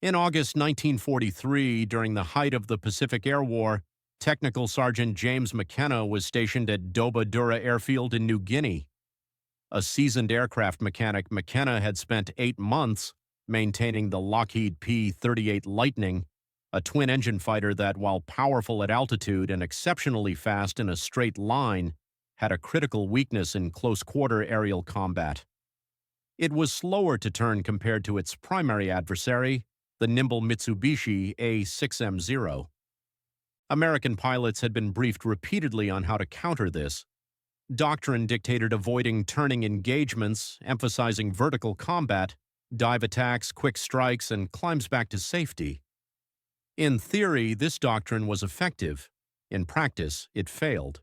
In August 1943, during the height of the Pacific Air War, Technical Sergeant James McKenna was stationed at WWII Airfield in New Guinea. A seasoned aircraft mechanic, McKenna had spent 8 months maintaining the Lockheed P-38 Lightning, a twin-engine fighter that, while powerful at altitude and exceptionally fast in a straight line, had a critical weakness in close-quarter aerial combat. It was slower to turn compared to its primary adversary, the nimble Mitsubishi A6M0. American pilots had been briefed repeatedly on how to counter this. Doctrine dictated avoiding turning engagements, emphasizing vertical combat, dive attacks, quick strikes, and climbs back to safety. In theory, this doctrine was effective. In practice, it failed.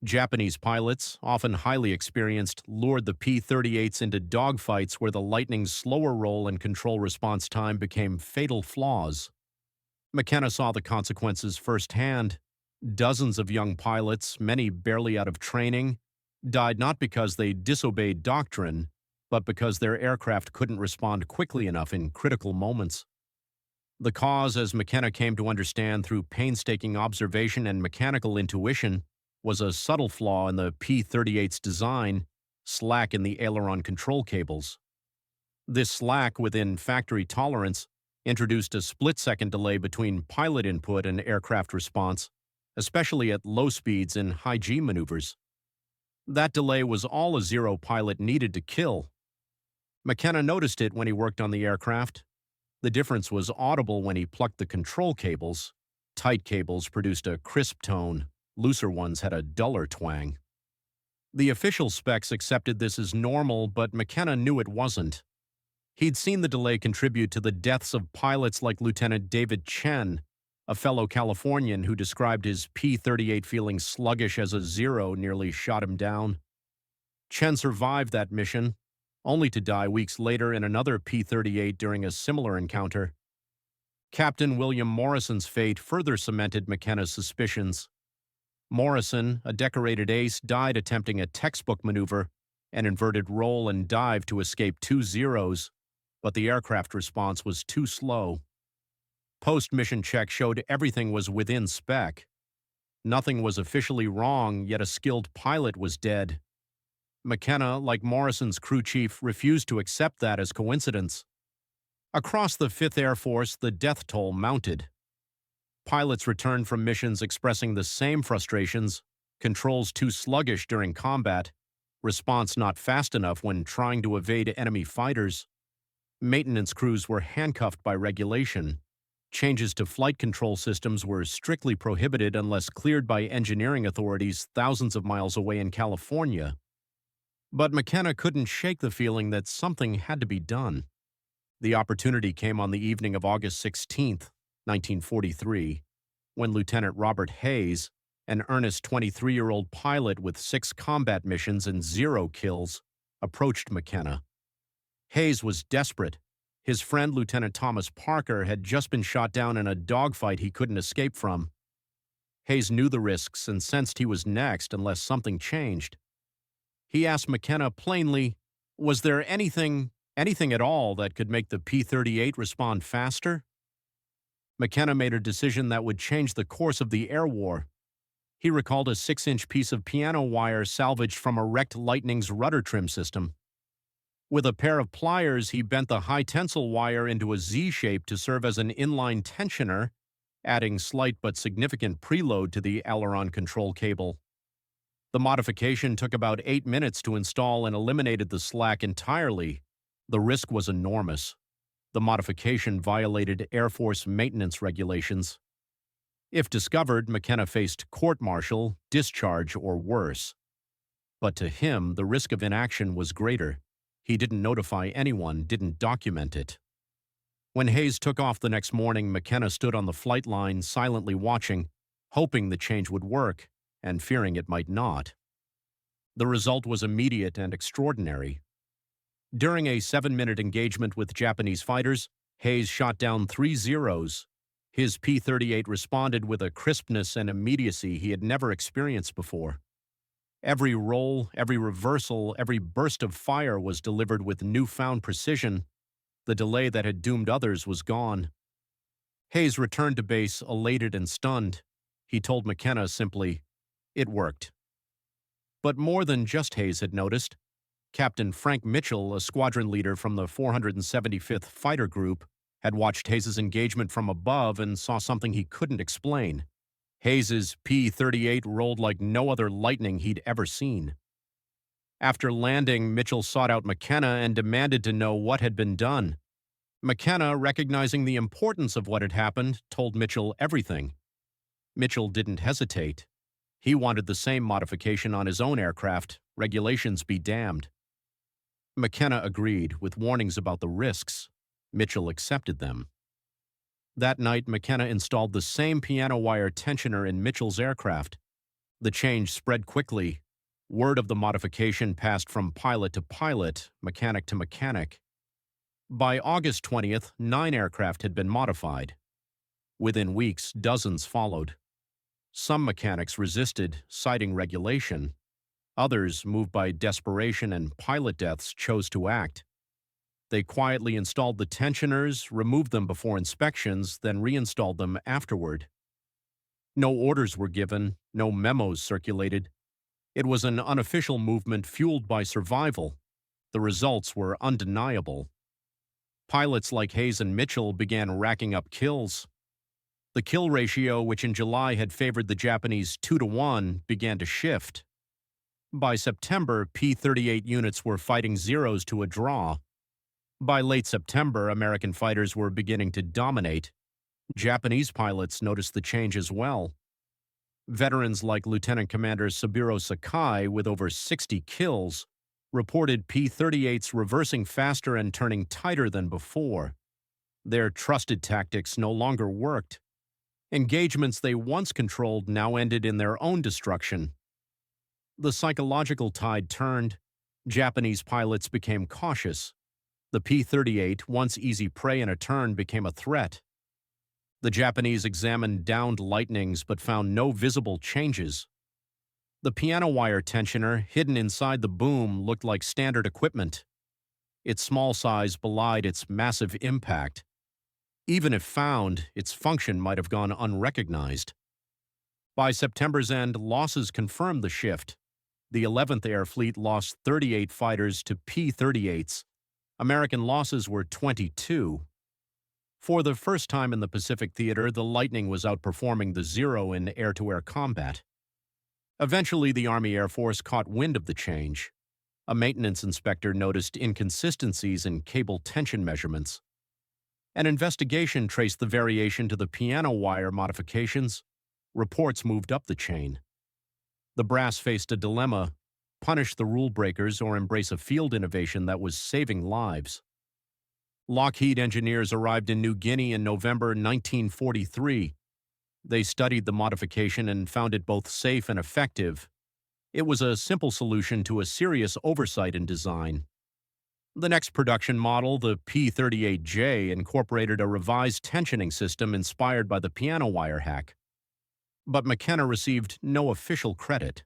Japanese pilots, often highly experienced, lured the P-38s into dogfights where the Lightning's slower roll and control response time became fatal flaws. McKenna saw the consequences firsthand. Dozens of young pilots, many barely out of training, died not because they disobeyed doctrine, but because their aircraft couldn't respond quickly enough in critical moments. The cause, as McKenna came to understand through painstaking observation and mechanical intuition, was a subtle flaw in the P-38's design, slack in the aileron control cables. This slack, within factory tolerance, introduced a split-second delay between pilot input and aircraft response, especially at low speeds in high-G maneuvers. That delay was all a Zero pilot needed to kill. McKenna noticed it when he worked on the aircraft. The difference was audible when he plucked the control cables. Tight cables produced a crisp tone, looser ones had a duller twang. The official specs accepted this as normal, but McKenna knew it wasn't. He'd seen the delay contribute to the deaths of pilots like Lieutenant David Chen, a fellow Californian who described his P-38 feeling sluggish as a Zero nearly shot him down. Chen survived that mission, only to die weeks later in another P-38 during a similar encounter. Captain William Morrison's fate further cemented McKenna's suspicions. Morrison, a decorated ace, died attempting a textbook maneuver, an inverted roll and dive to escape 2 Zeros, but the aircraft response was too slow. Post-mission check showed everything was within spec. Nothing was officially wrong, yet a skilled pilot was dead. McKenna, like Morrison's crew chief, refused to accept that as coincidence. Across the 5th Air Force, the death toll mounted. Pilots returned from missions expressing the same frustrations: controls too sluggish during combat, response not fast enough when trying to evade enemy fighters. Maintenance crews were handcuffed by regulation. Changes to flight control systems were strictly prohibited unless cleared by engineering authorities thousands of miles away in California. But McKenna couldn't shake the feeling that something had to be done. The opportunity came on the evening of August 16, 1943, when Lieutenant Robert Hayes, an earnest 23-year-old pilot with 6 combat missions and 0 kills, approached McKenna. Hayes was desperate. His friend Lieutenant Thomas Parker had just been shot down in a dogfight he couldn't escape from. Hayes knew the risks and sensed he was next unless something changed. He asked McKenna plainly, was there anything at all that could make the P-38 respond faster? McKenna made a decision that would change the course of the air war. He recalled a 6-inch piece of piano wire salvaged from a wrecked Lightning's rudder trim system. With a pair of pliers, he bent the high-tensile wire into a Z shape to serve as an inline tensioner, adding slight but significant preload to the aileron control cable. The modification took about 8 minutes to install and eliminated the slack entirely. The risk was enormous. The modification violated Air Force maintenance regulations. If discovered, McKenna faced court-martial, discharge, or worse. But to him, the risk of inaction was greater. He didn't notify anyone, didn't document it. When Hayes took off the next morning, McKenna stood on the flight line, silently watching, hoping the change would work, and fearing it might not. The result was immediate and extraordinary. During a 7-minute engagement with Japanese fighters, Hayes shot down 3 Zeros. His P-38 responded with a crispness and immediacy he had never experienced before. Every roll, every reversal, every burst of fire was delivered with newfound precision. The delay that had doomed others was gone. Hayes returned to base elated and stunned. He told McKenna simply, "It worked." But more than just Hayes had noticed. Captain Frank Mitchell, a squadron leader from the 475th Fighter Group, had watched Hayes's engagement from above and saw something he couldn't explain. Hayes's P-38 rolled like no other Lightning he'd ever seen. After landing, Mitchell sought out McKenna and demanded to know what had been done. McKenna, recognizing the importance of what had happened, told Mitchell everything. Mitchell didn't hesitate. He wanted the same modification on his own aircraft, regulations be damned. McKenna agreed, with warnings about the risks. Mitchell accepted them. That night, McKenna installed the same piano wire tensioner in Mitchell's aircraft. The change spread quickly. Word of the modification passed from pilot to pilot, mechanic to mechanic. By August 20th, 9 aircraft had been modified. Within weeks, dozens followed. Some mechanics resisted, citing regulation. Others, moved by desperation and pilot deaths, chose to act. They quietly installed the tensioners, removed them before inspections, then reinstalled them afterward. No orders were given, no memos circulated. It was an unofficial movement fueled by survival. The results were undeniable. Pilots like Hayes and Mitchell began racking up kills. The kill ratio, which in July had favored the Japanese 2-to-1, began to shift. By September, P-38 units were fighting zeros to a draw. By late September, American fighters were beginning to dominate. Japanese pilots noticed the change as well. Veterans like Lieutenant Commander Saburo Sakai, with over 60 kills, reported P-38s reversing faster and turning tighter than before. Their trusted tactics no longer worked. Engagements they once controlled now ended in their own destruction. The psychological tide turned. Japanese pilots became cautious. The P-38, once easy prey in a turn, became a threat. The Japanese examined downed Lightnings but found no visible changes. The piano wire tensioner, hidden inside the boom, looked like standard equipment. Its small size belied its massive impact. Even if found, its function might have gone unrecognized. By September's end, losses confirmed the shift. The 11th Air Fleet lost 38 fighters to P-38s. American losses were 22. For the first time in the Pacific Theater, the Lightning was outperforming the Zero in air-to-air combat. Eventually, the Army Air Force caught wind of the change. A maintenance inspector noticed inconsistencies in cable tension measurements. An investigation traced the variation to the piano wire modifications. Reports moved up the chain. The brass faced a dilemma: punish the rule breakers or embrace a field innovation that was saving lives. Lockheed engineers arrived in New Guinea in November 1943. They studied the modification and found it both safe and effective. It was a simple solution to a serious oversight in design. The next production model, the P-38J, incorporated a revised tensioning system inspired by the piano wire hack. But McKenna received no official credit.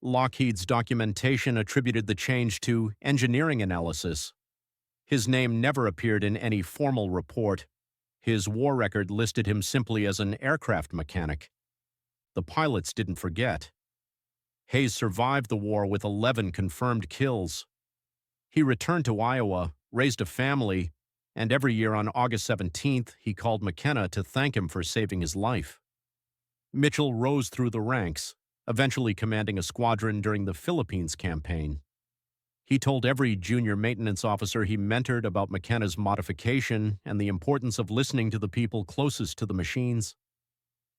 Lockheed's documentation attributed the change to engineering analysis. His name never appeared in any formal report. His war record listed him simply as an aircraft mechanic. The pilots didn't forget. Hayes survived the war with 11 confirmed kills. He returned to Iowa, raised a family, and every year on August 17th, he called McKenna to thank him for saving his life. Mitchell rose through the ranks, eventually commanding a squadron during the Philippines campaign. He told every junior maintenance officer he mentored about McKenna's modification and the importance of listening to the people closest to the machines.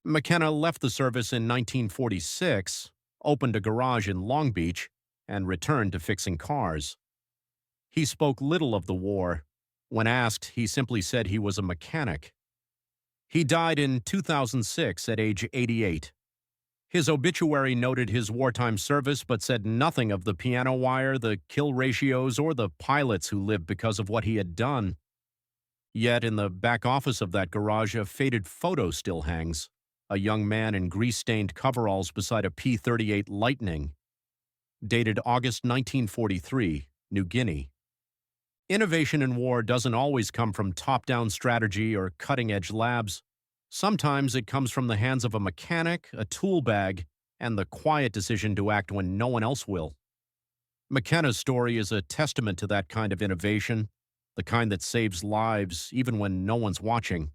McKenna left the service in 1946, opened a garage in Long Beach, and returned to fixing cars. He spoke little of the war. When asked, he simply said he was a mechanic. He died in 2006 at age 88. His obituary noted his wartime service but said nothing of the piano wire, the kill ratios, or the pilots who lived because of what he had done. Yet in the back office of that garage, a faded photo still hangs. A young man in grease-stained coveralls beside a P-38 Lightning. Dated August 1943, New Guinea. Innovation in war doesn't always come from top-down strategy or cutting-edge labs. Sometimes it comes from the hands of a mechanic, a tool bag, and the quiet decision to act when no one else will. McKenna's story is a testament to that kind of innovation, the kind that saves lives even when no one's watching.